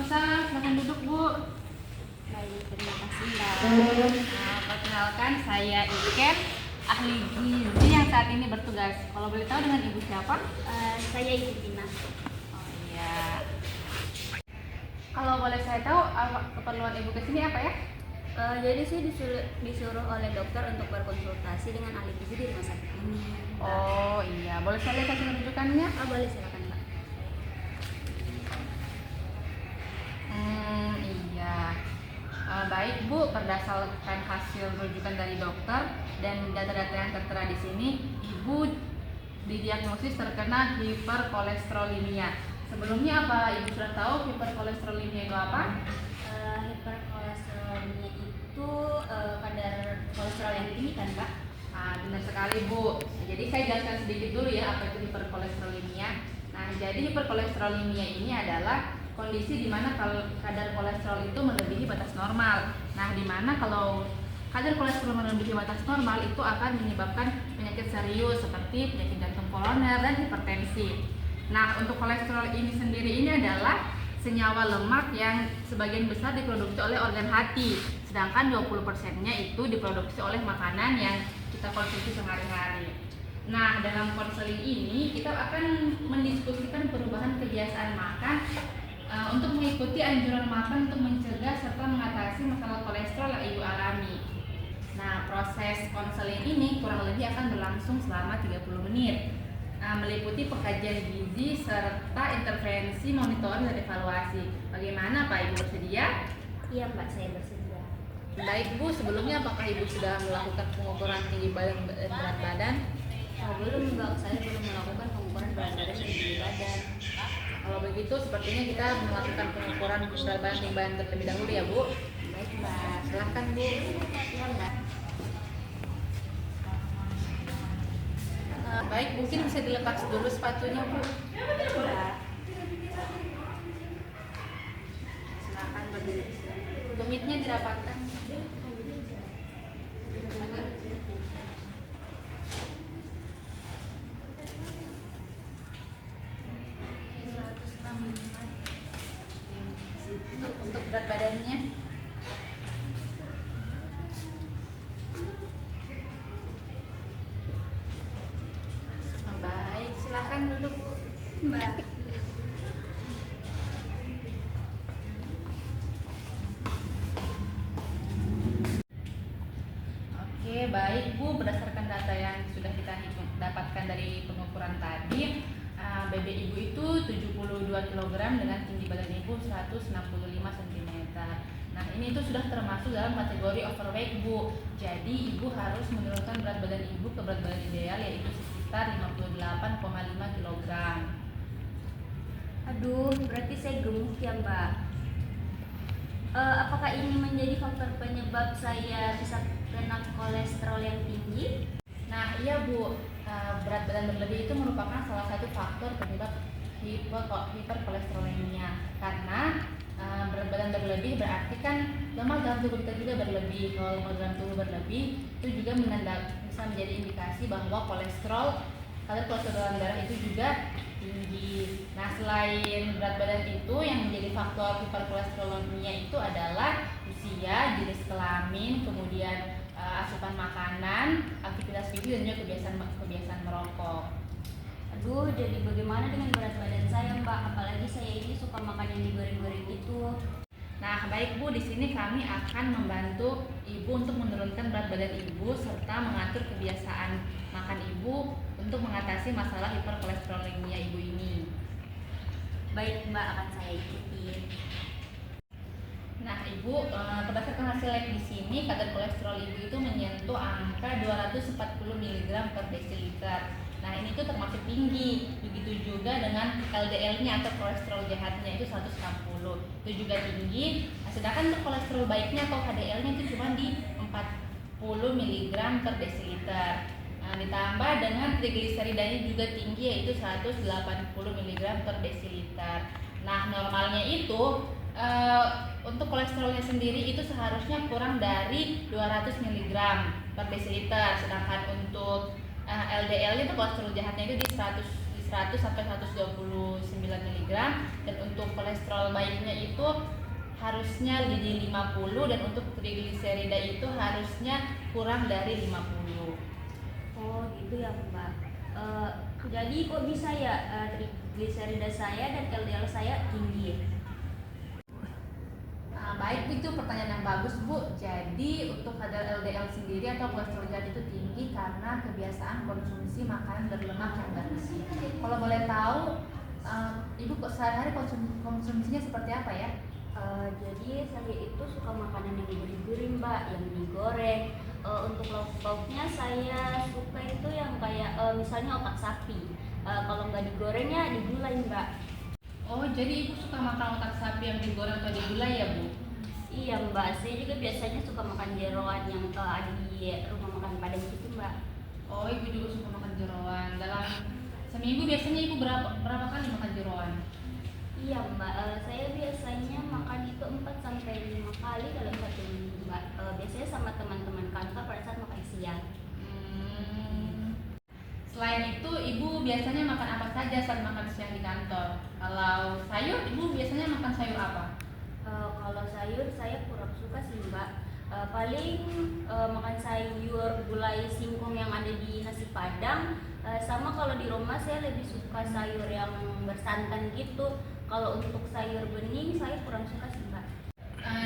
Waalaikumsalam, silahkan duduk Bu. Baik, terima kasih Mbak. Nah, perkenalkan saya Iken, ahli gizi yang saat ini bertugas. Kalau boleh tahu dengan Ibu siapa? Saya Ibu Tina. Oh iya. Kalau boleh saya tahu keperluan Ibu kesini apa ya? Jadi sih disuruh oleh dokter untuk berkonsultasi dengan ahli gizi di rumah sakit ini. Oh iya, boleh saya lihat hasil rujukannya? Boleh, silakan Mbak. Iya. Baik Bu, berdasarkan hasil rujukan dari dokter dan data-data yang tertera di sini, Ibu didiagnosis terkena hiperkolesterolemia. Sebelumnya apa Ibu sudah tahu hiperkolesterolemia itu apa? Hiperkolesterolemia itu kadar kolesterol yang tinggi kan Mbak? Benar sekali Bu. Jadi saya jelaskan sedikit dulu ya apa itu hiperkolesterolemia. Nah, jadi hiperkolesterolemia ini adalah kondisi di mana kalau kadar kolesterol itu melebihi batas normal. Nah, di mana kalau kadar kolesterol melebihi batas normal itu akan menyebabkan penyakit serius seperti penyakit jantung koroner dan hipertensi. Nah, untuk kolesterol ini sendiri ini adalah senyawa lemak yang sebagian besar diproduksi oleh organ hati, sedangkan 20%-nya itu diproduksi oleh makanan yang kita konsumsi sehari-hari. Nah, dalam konseling ini kita akan mendiskusikan perubahan kebiasaan makan untuk mengikuti anjuran makan untuk mencegah serta mengatasi masalah kolesterol yang Ibu alami. Nah, proses konseling ini kurang lebih akan berlangsung selama 30 menit. Meliputi pengkajian gizi serta intervensi monitoring dan evaluasi. Bagaimana Pak Ibu bersedia? Iya Mbak, saya bersedia. Baik Bu, sebelumnya apakah Ibu sudah melakukan pengukuran tinggi badan dan berat badan? Belum Mbak, saya belum melakukan pengukuran berat badan dan tinggi badan. Kalau begitu sepertinya kita melakukan pengukuran berat badan tinggi badan terlebih dahulu ya Bu. Baik Mbak. Silahkan Bu. Iya Mbak. Baik, mungkin bisa dilepas dulu sepatunya Bu. Baik Mbak. Silahkan berdiri. Tumitnya dirapatkan. Untuk berat badannya. Baik, silahkan duduk Mbak. Oke, baik Bu, berdasarkan data yang sudah kita dapatkan dari pengukuran tadi, BB Ibu itu 72 kg dengan tinggi badan Ibu 165 cm. Nah, ini itu sudah termasuk dalam kategori overweight Bu. Jadi Ibu harus menurunkan berat badan Ibu ke berat badan ideal yaitu sekitar 58,5 kg. Aduh, berarti saya gemuk ya Mbak. Apakah ini menjadi faktor penyebab saya bisa kena kolesterol yang tinggi? Nah, iya Bu, berat badan berlebih itu merupakan salah satu faktor penyebab hiperkolesterolemia. Karena berat badan berlebih berarti kan lemak dalam tubuh kita juga berlebih. Kalau lemak dalam tubuh berlebih itu juga bisa menjadi indikasi bahwa kadar kolesterol dalam darah itu juga tinggi. Nah, selain berat badan itu yang menjadi faktor hiperkolesterolemia itu adalah usia, jenis kelamin, kemudian asupan makanan, aktivitas fisik dan juga kebiasaan merokok. Aduh, jadi bagaimana dengan berat badan saya Mbak? Apalagi saya ini suka makan yang digoreng-goreng itu. Nah, baik Bu, di sini kami akan membantu Ibu untuk menurunkan berat badan Ibu serta mengatur kebiasaan makan Ibu untuk mengatasi masalah hiperkolesterolemia Ibu ini. Baik Mbak, akan saya ikuti. Nah, Ibu, berdasarkan hasil lab di sini kadar kolesterol Ibu itu menyentuh angka 240 mg per desiliter. Nah, ini tuh termasuk tinggi. Begitu juga dengan LDL-nya atau kolesterol jahatnya itu 160. Itu juga tinggi. Nah, sedangkan untuk kolesterol baiknya atau HDL-nya itu cuma di 40 mg per desiliter. Nah, ditambah dengan trigliseridanya juga tinggi yaitu 180 mg per desiliter. Nah, normalnya itu untuk kolesterolnya sendiri itu seharusnya kurang dari 200 mg per desiliter, sedangkan untuk LDL itu kolesterol jahatnya itu di 100 sampai 129 mg, dan untuk kolesterol baiknya itu harusnya di 50, dan untuk trigliserida itu harusnya kurang dari 50. Oh gitu ya Mbak. Jadi kok bisa ya trigliserida saya dan LDL saya tinggi? Baik, itu pertanyaan yang bagus Bu. Jadi untuk kadar LDL sendiri atau kolesterol jahat itu tinggi karena kebiasaan konsumsi makanan berlemak yang bergizi. Kalau boleh tahu, Ibu sehari-hari konsumsinya seperti apa ya? Jadi saya itu suka makanan yang gurih-gurih Mbak, yang digoreng. Untuk lauk-lauknya saya suka itu yang kayak misalnya otak sapi. Kalau nggak digoreng ya digulai Mbak. Oh, jadi Ibu suka makan otak sapi yang digoreng atau digulai ya Bu? Iya Mbak, saya juga biasanya suka makan jeroan yang ada di rumah makan Padang gitu Mbak. Oh, Ibu juga suka makan jeroan. Dalam seminggu biasanya Ibu berapa kali makan jeroan? Iya Mbak, saya biasanya makan itu 4 sampai 5 kali dalam satu minggu Mbak. Biasanya sama teman-teman kantor pada saat makan siang. Selain itu, Ibu biasanya makan apa saja saat makan siang di kantor? Kalau sayur, Ibu biasanya makan sayur apa? Kalau sayur saya kurang suka sih Mbak. Paling makan sayur gulai singkong yang ada di nasi Padang. Sama kalau di rumah saya lebih suka sayur yang bersantan gitu. Kalau untuk sayur bening saya kurang suka sih Mbak.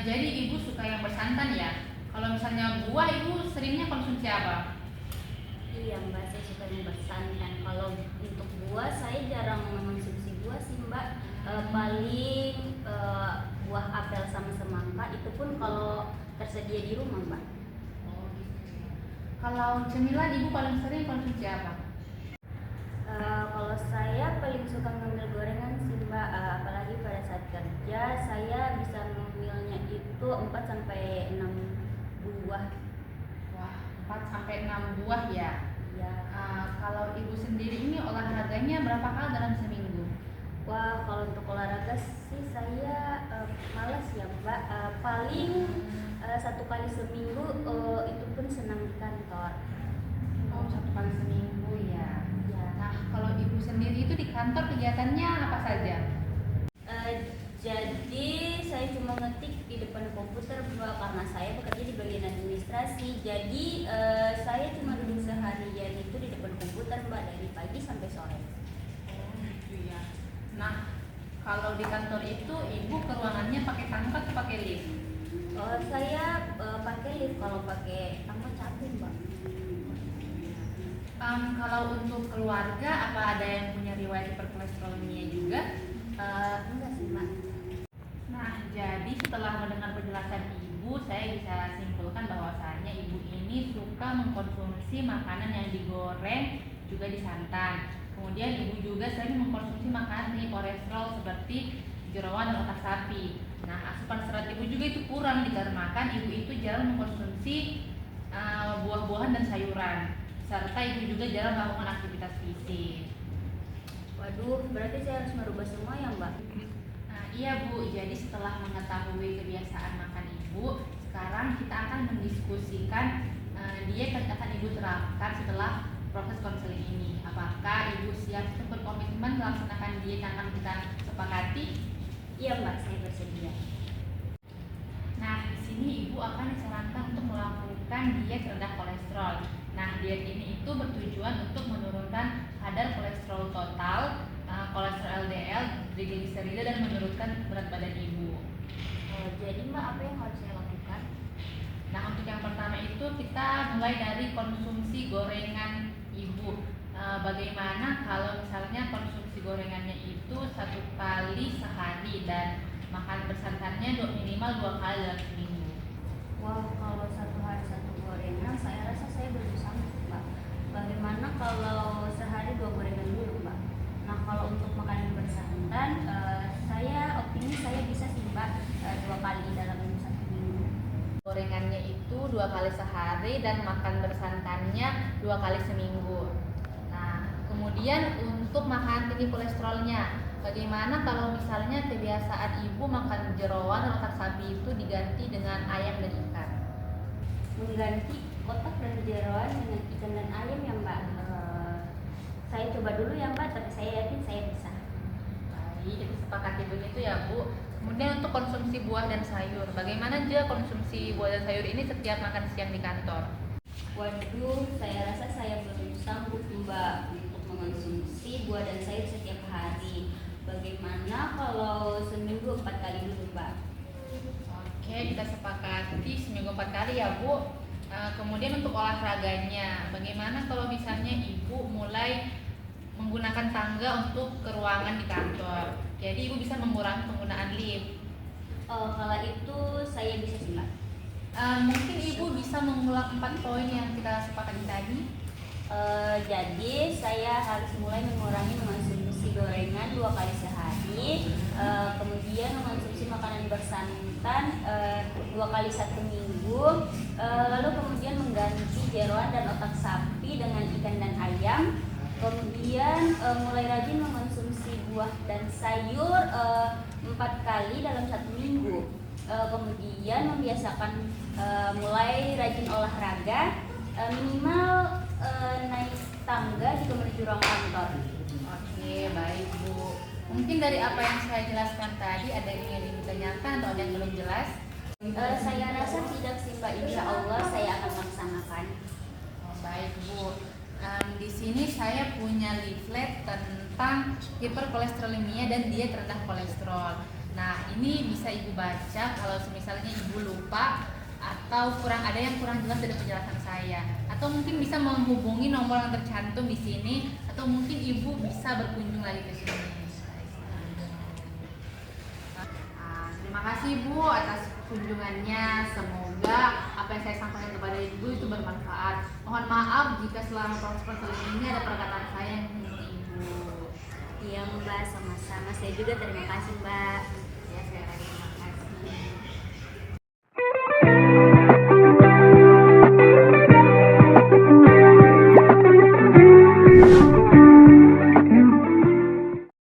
Jadi Ibu suka yang bersantan ya? Kalau misalnya buah, Ibu seringnya konsumsi apa? Iya Mbak, saya suka yang bersantan. Kalau untuk buah saya jarang mengonsumsi buah sih Mbak. Paling buah apel sama semangka, itu pun kalau tersedia di rumah Mbak. Oh, gitu. Kalau cemilan, Ibu paling sering konsumsi apa? Kalau saya paling suka ngambil gorengan sih Mbak, apalagi pada saat kerja saya bisa ngambilnya itu 4 sampai 6 buah. Wah, 4 sampai 6 buah ya. Ya. Kalau Ibu sendiri ini olahraganya berapa kali dalam seminggu? Wah, kalau untuk olahraga sih saya malas ya Mbak. Paling 1 kali seminggu, itu pun senang di kantor. Oh, 1 kali seminggu ya. Ya. Nah, kalau Ibu sendiri itu di kantor kegiatannya apa saja? Jadi saya cuma ngetik di depan komputer Mbak, karena saya bekerja di bagian administrasi. Jadi saya cuma duduk seharian itu di depan komputer Mbak, dari pagi sampai sore. Oh, gitu ya. Nah, kalau di kantor itu Ibu ke ruangannya pakai tangga atau pakai lift? Saya pakai lift, kalau pakai tangga capek Mbak. Kalau untuk keluarga, apa ada yang punya riwayat hiperkolesterolemia juga? Enggak sih Mbak. Nah, jadi setelah mendengar penjelasan Ibu, saya bisa simpulkan bahwasanya Ibu ini suka mengkonsumsi makanan yang digoreng, juga disantan. Kemudian Ibu juga sering mengkonsumsi makanan tinggi kolesterol seperti jeroan dan otak sapi. Nah, asupan serat Ibu juga itu kurang dikarenakan Ibu itu jarang mengkonsumsi buah-buahan dan sayuran, serta Ibu juga jarang melakukan aktivitas fisik. Waduh, berarti saya harus merubah semua ya Mbak? Iya Bu, jadi setelah mengetahui kebiasaan makan Ibu, sekarang kita akan mendiskusikan diet yang akan Ibu terapkan setelah proses konseling ini. Apakah Ibu siap untuk berkomitmen melaksanakan diet yang akan kita sepakati? Iya Mbak, saya bersedia. Nah, di sini Ibu akan disarankan untuk melakukan diet rendah kolesterol. Nah, diet ini itu bertujuan untuk menurunkan kadar kolesterol total, kolesterol LDL, trigliserida, dan menurunkan berat badan Ibu. Jadi Mbak, apa yang harus saya lakukan? Nah, untuk yang pertama itu kita mulai dari konsumsi gorengan Ibu. Bagaimana kalau misalnya konsumsi gorengannya itu 1 kali sehari dan makan bersantannya minimal 2 kali dalam seminggu. Wah, kalau 1 hari 1 gorengan, saya rasa saya belum sanggup Mbak. Bagaimana kalau sehari 2 gorengan dulu Mbak? Nah, kalau untuk makanan bersantan, saya optimis saya bisa sih Mbak 2 kali dalam 1 minggu. Gorengannya itu 2 kali sehari dan makan bersantannya 2 kali seminggu. Nah, kemudian untuk makanan tinggi kolesterolnya, bagaimana kalau misalnya kebiasaan Ibu makan jeroan dan otak sapi itu diganti dengan ayam dan ikan? Mengganti otak dan jeroan dengan ikan dan ayam ya Mbak. Saya coba dulu ya Mbak, tapi saya yakin saya bisa. Baik, kita sepakati begitu ya Bu. Kemudian untuk konsumsi buah dan sayur, bagaimana aja konsumsi buah dan sayur ini setiap makan siang di kantor? Waduh, saya rasa saya belum sanggup Mbak untuk mengonsumsi buah dan sayur setiap hari. Bagaimana kalau seminggu 4 kali dulu Mbak? Oke, kita sepakati seminggu 4 kali ya Bu. Kemudian untuk olahraganya, bagaimana kalau misalnya Ibu mulai menggunakan tangga untuk ke ruangan di kantor? Jadi Ibu bisa mengurangi penggunaan lift. Kalau itu saya bisa sih Mbak. Mungkin Ibu bisa mengulang 4 poin yang kita sepakati tadi. Jadi saya harus mulai mengurangi mengonsumsi gorengan 2 kali sehari, kemudian mengonsumsi makanan bersantan 2 kali 1 minggu, lalu kemudian mengganti jeroan dan otak sapi dengan ikan dan ayam, kemudian mulai rajin mengonsumsi buah dan sayur 4 kali dalam 1 minggu, kemudian membiasakan mulai rajin olahraga, minimal naik tangga jika menuju ruang kantor. Oke, baik Bu. Mungkin dari apa yang saya jelaskan tadi ada yang ingin ditanyakan atau ada yang belum jelas? Saya rasa tidak sih Mbak, insya Allah saya akan melaksanakan. Baik Bu. Di sini saya punya leaflet tentang hiperkolesterolemia dan diet rendah kolesterol. Nah, ini bisa Ibu baca kalau misalnya Ibu lupa atau ada yang kurang jelas dari penjelasan saya, atau mungkin bisa menghubungi nomor yang tercantum di sini, atau mungkin Ibu bisa berkunjung lagi ke sini. Terima kasih Bu atas kunjungannya. Semoga apa yang saya sampaikan kepada Ibu itu bermanfaat. Mohon maaf jika selama proses konseling ini ada perkataan saya yang menyinggung Ibu. Iya Mbak, sama-sama. Saya juga terima kasih Mbak. Ya, saya terima kasih.